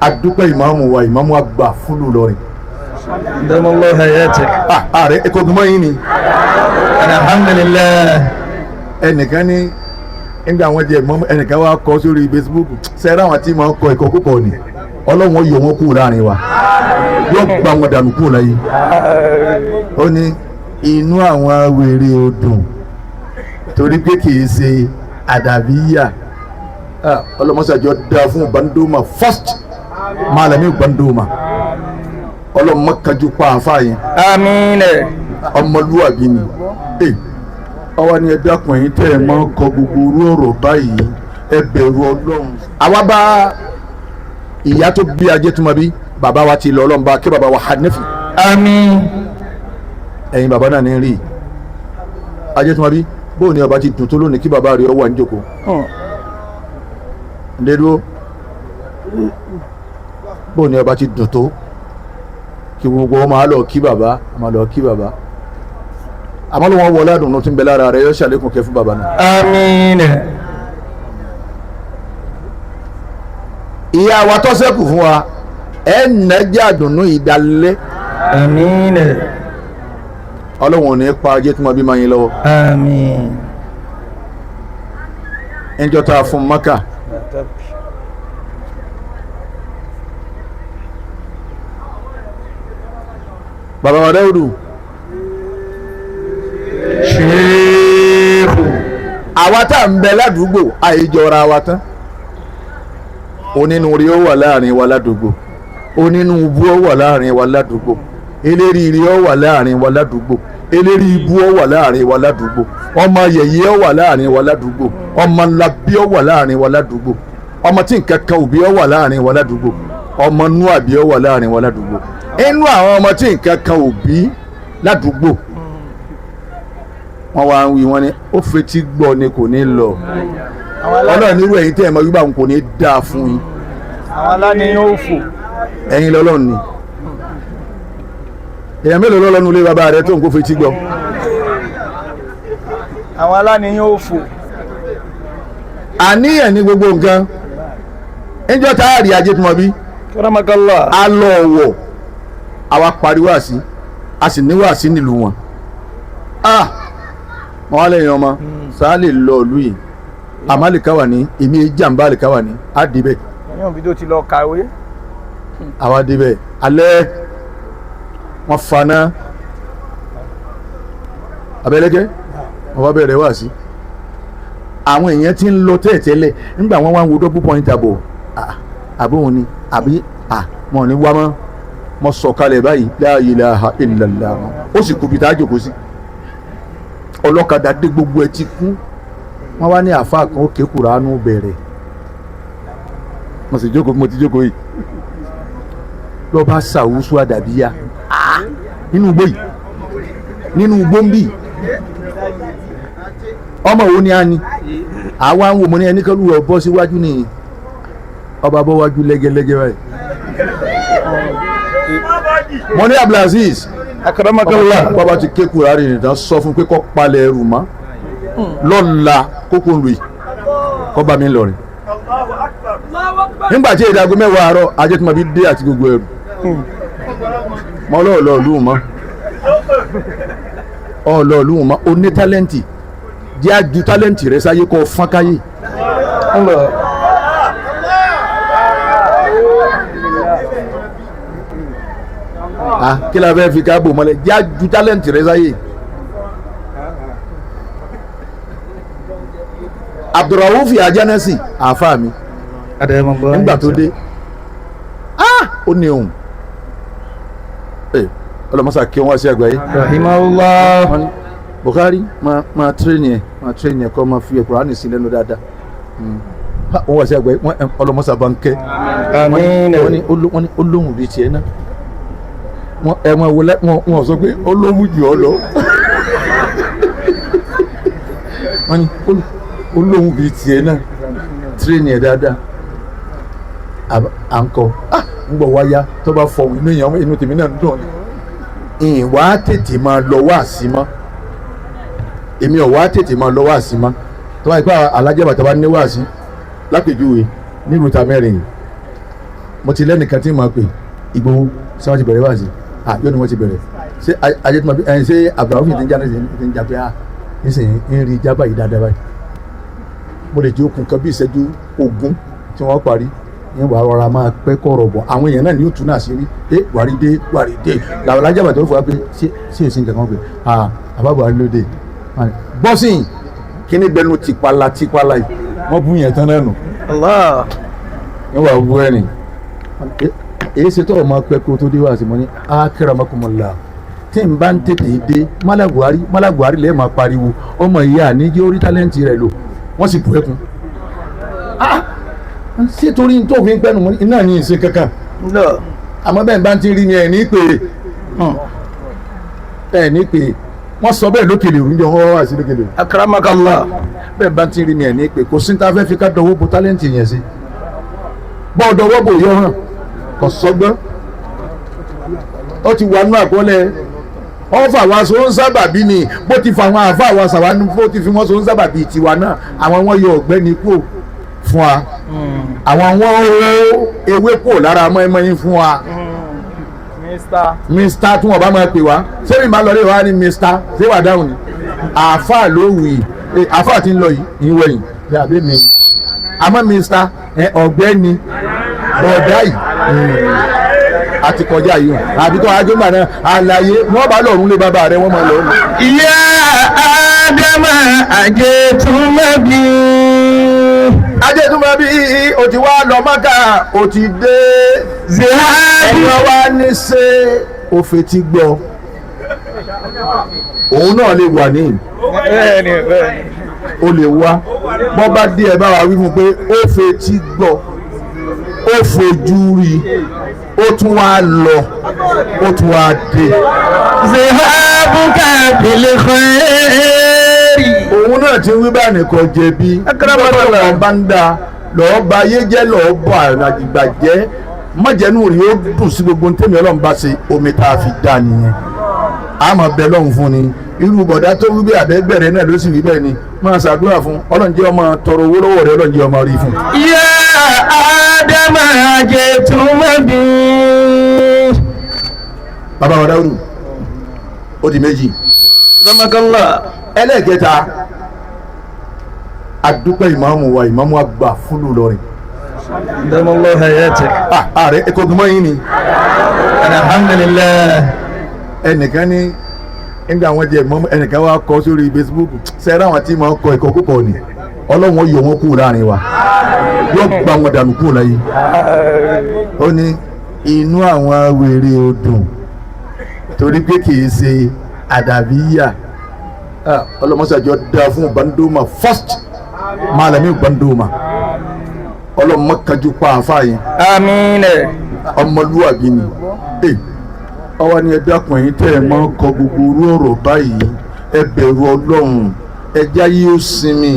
adúpẹ́ ìmáàmù wa ìmáàmù àgbà fúlù lọ́rin. Damallahu hayatak. Ààrẹ ẹ̀kọ́ gbọmọ yín ni. Alhamdulillah. Ẹnìkan ní nígbà wọn jẹ mọ ẹnìkan wá kọ sórí Facebook sẹ́rẹ́ àwọn tí máa ń kọ ẹ̀kọ́ púpọ̀ ni Ọlọ́run yọ wọn kúrò láàrin wa yóò gba wọn dànù kúrò láyé. Ó ní inú àwọn wèrè odùn torí pé kì í ṣe àdàbíyà. Ọlọ́mọṣàjọ dáa fún Bandoma first Malami Bandoma ọlọ́mọkànjú pa àfáà yẹn. Àmín. Ọmọlúwàbí ni ọwọ́ ni ẹ dákun ẹ̀yin tẹ́ ẹ máa ń kọ gbogbo orú ọ̀rọ̀ báyìí ẹ bẹ̀rù Ọlọ́run. Àwa bá ìyá tó bí Ajétúmọ̀bí bàbá wa ti lọ Ọlọ́run bá kí bàbá wa Hanifi. Àmín. Ẹ̀yin bàbá náà ní rí Ajétúmọ̀bí bóun ni ọba ti dùn tó lónìí kí bàbá rẹ̀ wà níjòkó. Ndédúró bóun ni ọba ti dùn tó kí gbogbo ọmọ àlọ́ kí bàbá ọmọ àlọ́ kí bàbá àmọ́ ló wọ́n wọlé àdùnnú tí ń bẹ lára rẹ̀ yóò ṣàlékún kẹ́ fún bàbá náà. Àmín. ìyá wa tó ṣẹ́kù fún wa ẹ̀ nẹ́jà àdùnnú ìdálẹ́. Àmín. Ọlọ́run ò ní pa Ajétúmọ̀bí máa yín lọ́wọ́. Àmín. ẹnjọ́ tá a fún Maka bàbá wa Dáúdù Sheikh. àwa tá à ń bẹ ládùúgbò àìjọra wa tán onínúure ó wà láàrin wa ládùúgbò onínúubú ó wà láàrin wa ládùúgbò eléríire ó wà láàrin wa ládùúgbò eléri ibú ó wà láàrin wa ládùúgbò ọmọ yẹ̀yẹ́ ó wà láàrin wa ládùúgbò ọmọ labí ó wà láàrin wa ládùúgbò ọmọ tí nǹkan kan òbí ó wà láàrin wa ládùúgbò ọmọ nú àbí ó wà láàrin wa ládùúgbò inú àwọn ọmọ tí nǹkan kan òbí ládùúgbò wọ́n wá ń wí wọ́n ní ó fetí gbọ́ ni kò ní lọ Ọlọ́run nírú ẹ̀yin tẹ́ ẹ̀ mọ wípé àwọn kò ní dáa fún yín. Àwọn aláníyàn ò fò. Ẹ̀yin lọ́lọ́run ni èèyàn mélòó lọ́lọ́run ilé bàbá rẹ tó ń kó fetí gbọ́. Àwọn aláníyàn ò fò. Àníyàn ní gbogbo nǹkan ẹjọ́ tá a rí Ajétúmọ̀bí Karamakallah. a lọ ọ̀wọ̀ àwa pariwo àsí a sì ní wàásí nílùú wọn. Wọ́n lẹ́yìn ọmọ sáà lè lọ ìlú yìí àmọ́ àlìkáwà ní èmi jàǹbá àlìkáwà ní á débẹ̀. Ẹ̀yìn òbí tó ti lọ kàwé. Àwa débẹ̀ alẹ́ wọ́n faná abẹ́lẹ́gẹ́ wọ́n wá bẹ̀rẹ̀ wá sí. Àwọn èèyàn ti ń lọ tẹ́ẹ̀tẹ́lẹ̀ nígbà wọ́n wá ń wo double point àbọ̀ àbóhun ni àbí wọn ò ní wá mọ́ mọ́ sọ̀kalẹ̀ báyìí la ilaha illallah ó sì kú bí tá a jòkó sí. Ọlọ́kadà dé gbogbo ẹ ti kú wọ́n wá ní àfáà kan ó ké Kùránù bẹ̀rẹ̀ mo sì jókòó mo ti jókòó yìí lọ bá ṣàwùsù àdàbíyá nínú igbó yìí nínú igbó ń bì ọmọ wo ni a ní àwa ń wò mo ní ẹni kan lù ọ bọ́ síwájú ní ọba bọ́ wájú lẹ́gẹ́lẹ́gẹ́ báyìí mo ní Abdulaziz Akramakallah. bàbá ti ké Kùránì nìkan sọ fún pé kó palẹ̀ ẹrù mọ́ lọ́la kókó ń lu yìí kọ́ bá mi lọ́rin nígbà tí ìdágún mẹ́wàá àárọ̀ Ajétúmọ̀bí dé àti gbogbo ẹrù mọ́ ọlọ́ọ̀lọ́ọ̀lù mọ́ ọlọ́ọ̀lù mọ́ o ní tálẹ́ǹtì jẹ́ àjù tálẹ́ǹtì rẹ sáyé kọ́ fọ́n káyé. Kí la fẹ́ fi ká bò mọ́lẹ̀ jẹ́ àjù tálẹ́ǹtì rẹ sáyé. Abdulrahuf Ajanasi àáfàá mi nígbà tó dé ó ní òun ọlọmọsà kí wọn wá sí àgbáyé Rahimahullah. Bukhari máa tírẹ́nì ẹ̀ kọ́ máa fi Kùránì sí lẹ́nu dáadáa wọ́n wá sí àgbáyé ọlọmọsà bá ń kẹ́ Àmín. wọ́n ní olóhùn bíi tiẹ̀ náà wọ́n sọ pé olóhùn jù ọ lọ wọ́n ní olóhùn bíi tiẹ̀ náà tírẹ́nì ẹ̀ dáadáa à ń kọ́ ń gbọ́ wáyá tó bá fọwọ́ inú tèmi náà ń dùn ní ìwà tètè máa lọ wá sí mọ́ èmi ò wá tètè máa lọ wá sí mọ́ tó bá yẹ pé alájẹ́ bàtà bá ní wá sí lápèjúwe nílùú ta mẹ́rin mo ti lẹ́nìkan tí mo pè Ìgbòho ṣé wọ́n ti bẹ̀rẹ̀ wá sí yóò ní wọ́n ti bẹ̀rẹ̀ ṣé ajé tí mo bí ṣé Abdulrahman fi ti ń já ní ti ń já pé nísìnyí ń rí jábà yìí dáadáa báyìí mo lè jẹ́ okùn kan bí ìṣẹ́jú 20 tí wọ́n parí yẹn wàá rọra máa pẹ́ kọ̀rọ̀ bọ̀ àwọn èèyàn náà ni yóò tún náà ṣe rí wàrí dé làwọn alájàbà tó fọwọ́ pé ṣé èsì nǹkan kan pé àbá Buhari ló dé bọ́sìn kíní gbẹnu tìpala yìí wọ́n bú yẹn tán lẹ́nu yẹn wàá wú ẹ̀rìn èyí ṣe tọ́ ọmọ pẹ́ kó tó dé wá sí mo ní akramakumullah tí n bá ń tètè dé Mala Buhari lẹ́ẹ̀ máa pariwo ọmọ ìyá àníjẹ́ orí tálẹ́ǹtì rẹ̀ lò wọ́n sì bù ẹkún ṣé torí tó fi ń pẹ́nu mọ́ iná ní ìsìn kankan àmọ́ bẹ́ẹ̀ bá ti rí ni ẹ̀ ní pé wọ́n sọ bẹ́ẹ̀ lókèlè òrùnjọ wọ́n wá sí lókèlè akramakallah bẹ́ẹ̀ bá ti rí ni ẹ̀ ní pé kò sí ní ta fẹ́ fi ká dọwọ́ bo tálẹ́ǹtì yẹn sí bọ́ dọwọ́ bò yọ hàn kò sọgbọ́n ó ti wà nú àkọọ́lẹ̀ wọ́n fà wá so ń sábàbí ni bó ti fa àwọn àfa àwa sàwánú bó ti fi wọ́n so ń sábàbí tiwa náà àwọn wọn yọ ọ̀gbẹ́ni kúrò fún wa àwọn wọn ró ewé kúrò lára mọ́ẹ́mọ́yín fún wa mr tí wọ́n bá máa pè wá sẹ́yìn bá lọ rí wa ní mr ṣé wà dáhùn ni àfa ló wù yìí àfa ti ń lọ yìí ìwẹ̀yìn bí abẹ́ mi àmọ́ mr ọ̀gbẹ́ni bọ̀dá yìí àti kọjá yìí àbí tó ajọ́gbà náà àlàyé wọ́n bá lọ́rùn lé bàbá rẹ̀ wọ́n máa lọ. ìyá ádámà àjẹtùmọ̀bí. ajẹ́tùmọ̀bí o ti wá lọ Mákà o ti dé. ẹ̀yọ́ wa ní ṣe òfin ti gbọ́ òun náà lè wà ní o lè wá bọ́ bá dé ẹ bá wa wí fún pé ó fẹ́ ti gbọ́ ó fojú rí ó tún wá lọ ó tún wá dé. zahabuka bil khairi. òun náà ti wí bá nìkan jẹ̀bi lọ́wọ́ bá ń da lọ́ọ́ bá ayé jẹ́ lọ́ọ́ bọ̀ àràjìgbà jẹ́ májẹ̀nú rí ó dùn sí gbogbo ntẹ́mi Ọlọ́run bá ṣe omi tá a fi dá nìyẹn àmọ́ bẹ́ẹ̀ lọ́hùn fún ni irú bọ̀dá tó wí bí àbẹ́gbẹ̀rẹ̀ náà ló sì wí bẹ́ẹ̀ ni máa ṣàdúrà fún Ọlọ́run jẹ́ ọmọ tọrọ owó lọ́wọ́ rẹ̀ Ọlọ́run jẹ́ ọmọ rí fún. Ádámà àjẹtùmọ̀bí. Bàbá wa Dáúdù ó di méjì. Ramakallah. ẹlẹ́ẹ̀kẹta adúpẹ́ ìmáàmù wa ìmáàmù àgbà fúlù lọ́rin. Damallahu hayati. ààrẹ ẹ̀kọ́ gbọmọ yín ni. alhamdulillah. ẹnìkan ní nígbà wọn jẹ ìmáàmù ẹnìkan wa kọ sórí Facebook sẹ́rẹ́ àwọn tí máa kọ ẹ̀kọ́ púpọ̀ ni Ọlọ́run yọ wọn kúrò láàrin wa yóò gba wọn dànù kúrò láyé. ó ní inú àwọn wèrè odùn torí pé kìí ṣe àdàbíyà ọlọmọsàjọ dáa fún bandoma first malami bandoma ọlọmọkànjú pa àfáàyè. àmín. ọmọlúwàbí ni ọwọ́ ni ẹ dákun ẹ̀yin tẹ́ ẹ máa kọ gbogbo orú ọ̀rọ̀ báyìí ẹ bẹ̀rù Ọlọ́run ẹjá yìí ó sinmi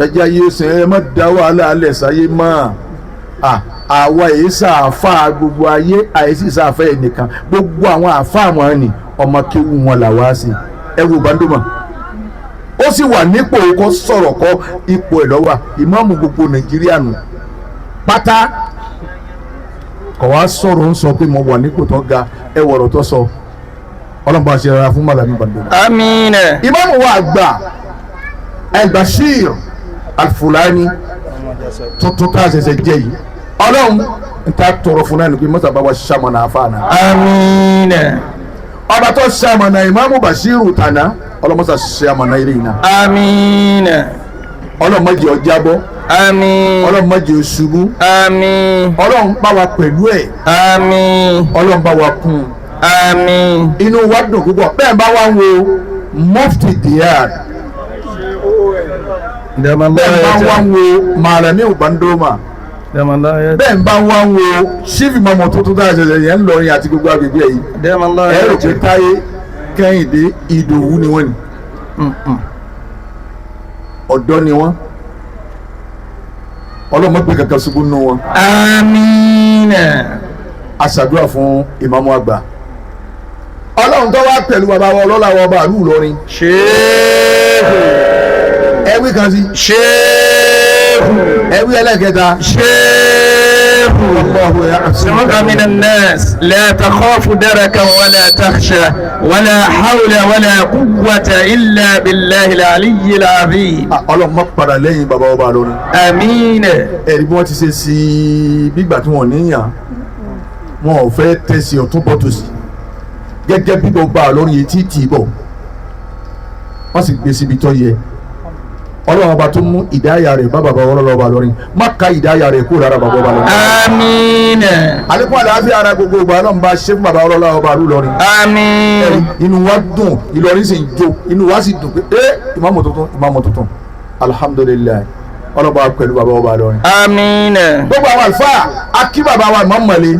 ẹjá yìí ó sinmi ẹ má dá wàhálà alẹ̀ sáyé mọ́ àwa èyí sàáfà gbogbo ayé àìsí sàáfà ẹnìkan gbogbo àwọn àáfà wọn ni ọmọ kéwù wọn là wá sí ẹ wo bandoma ó sì wà nípò kó sọ̀rọ̀ kọ́ ipò ẹ̀ lọ́wọ́ ìmáàmù gbogbo Nàìjíríà nù pátá kọ̀ wá sọ̀rọ̀ ń sọ pé mo wà nípò tó ga ẹ wọ̀rọ̀ tó sọ ọlọ́mọba ṣe rárá fún Malami bandoma. àmín. ìmáàmù wa àgbà Al-Bashir Al-Fulani tuntun tá a ṣẹ̀ṣẹ̀ jẹ́ yìí Ọlọ́run n ta tọrọ fún náà ní pé mọ́sàbá wa ṣàmọ̀nà àfààná. àmín. ọba tó ṣàmọ̀nà ìmáàmù Bashiru tàná ọlọ́mọsà ṣàmọ̀nà ilé iná. àmín. ọlọ́mọdé ọjàbọ̀. àmín. ọlọ́mọdé ṣubú. àmín. ọlọ́run bá wa pẹ̀lú ẹ̀. àmín. ọlọ́run bá wa kún. àmín. inú wa dùn púpọ̀ bẹ́ẹ̀ bá wa wo Mufti Diyar bẹ́ẹ̀ bá wa wo Malami bandoma bẹ́ẹ̀ bá wá ń wo ṣífì mọ́mọ́ tuntun tá a ṣẹ̀ṣẹ̀ yẹn ń lọrin àti gbogbo agbègbè yìí ẹ̀rọ pé Táyé Kẹ́hìndé Ìdòwú ni wọ́n ni ọ̀dọ́ ni wọ́n ọlọ́mọ pé kankan ṣubú nù wọn. àmín. aṣàdúrà fún ìmáàmù àgbà ọlọ́run tó wá pẹ̀lú bàbá wa ọlọ́lá wa ọba àlú Ìlọrin. Sheikh. ẹ̀wí kan sí. Sheikh. ẹ̀wí ẹlẹ́kẹta. Sheikh. wallahu يعصمك من الناس لا تخاف دركا ولا تخشى ولا حول ولا قوة إلا بالله العلي العظيم. ọlọ́run má padà lẹ́yìn bàbá ọba lórí. آمين. ẹ̀rí bí wọ́n ti ṣe sí gbígbà tí wọ́n níyàn wọn ò fẹ́ tẹ̀sí ọ̀tún bọ́ tòsí gẹ́gẹ́ bí bàbá lórí etí tì í bọ̀ wọ́n sì gbé síbi tó yẹ ọlọ́run ọba tó mú ìdáyà rẹ̀ bá bàbá ọlọ́run ọba lórí má ka ìdáyà rẹ̀ kó lára bàbá ọba lórí. آمين. àlékún àlàáfíà ara gbogbo ìgbà ọlọ́run bá ṣe fún bàbá ọlọ́run ọba lórí. آمين. inú wa dùn Ìlọrin sì ń jó inú wa sì dùn pé ìmáàmù tuntun alhamdulilayi ọlọ́ba pẹ̀lú bàbá ọba lórí. آمين. gbogbo àwọn àlùfáà akí bàbá wa ìmáàmù Mọ̀lẹ́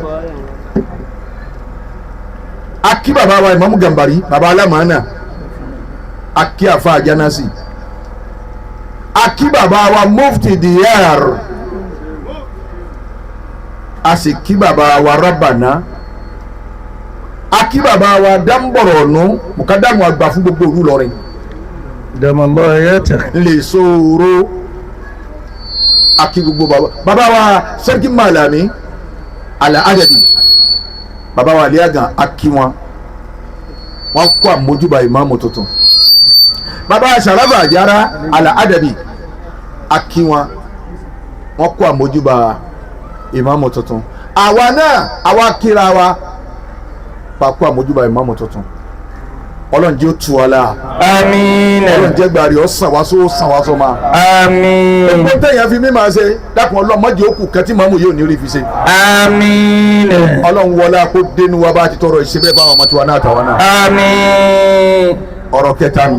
akí bàbá wa ìmáàmù Gàmbàrí bàbá alámàánà akí àfa àjánásì akí bàbá wa mufti diyar a sì kí bàbá wa rábànà akí bàbá wa dáńbọ̀rọ̀nù mùkádàmù àgbà fún gbogbo òru lọ́rin دم الله حياته. lè sòrò akí gbogbo bàbá wa sẹ́kì màlàmí àlà àdàbí bàbá wa àlíàgàn akí wọn kó àmójúbà ìmáàmù tuntun bàbá sàràbà àjára àlà àdàbí akí wọn kó àmójúbà ìmáàmù tuntun àwa náà àwa kíra wa kó àmójúbà ìmáàmù tuntun ọlọ́run jẹ́ ó tu ọ la. آمين. ọlọ́run jẹ́ gbàrí ọ sàn wá sọ ma. آمين. gbogbo tẹ̀yàn fi mí máa ṣe dákun ọlọ́run mọ́jì ó kù kẹ́tí màmú yóò ní rí fi ṣe. آمين. ọlọ́run wọlé kó dénú wa bá ti tọrọ ìṣe bẹ́ẹ̀ bá àwọn ọmọ tiwa náà tàwa náà. آمين. ọ̀rọ̀ kẹta ni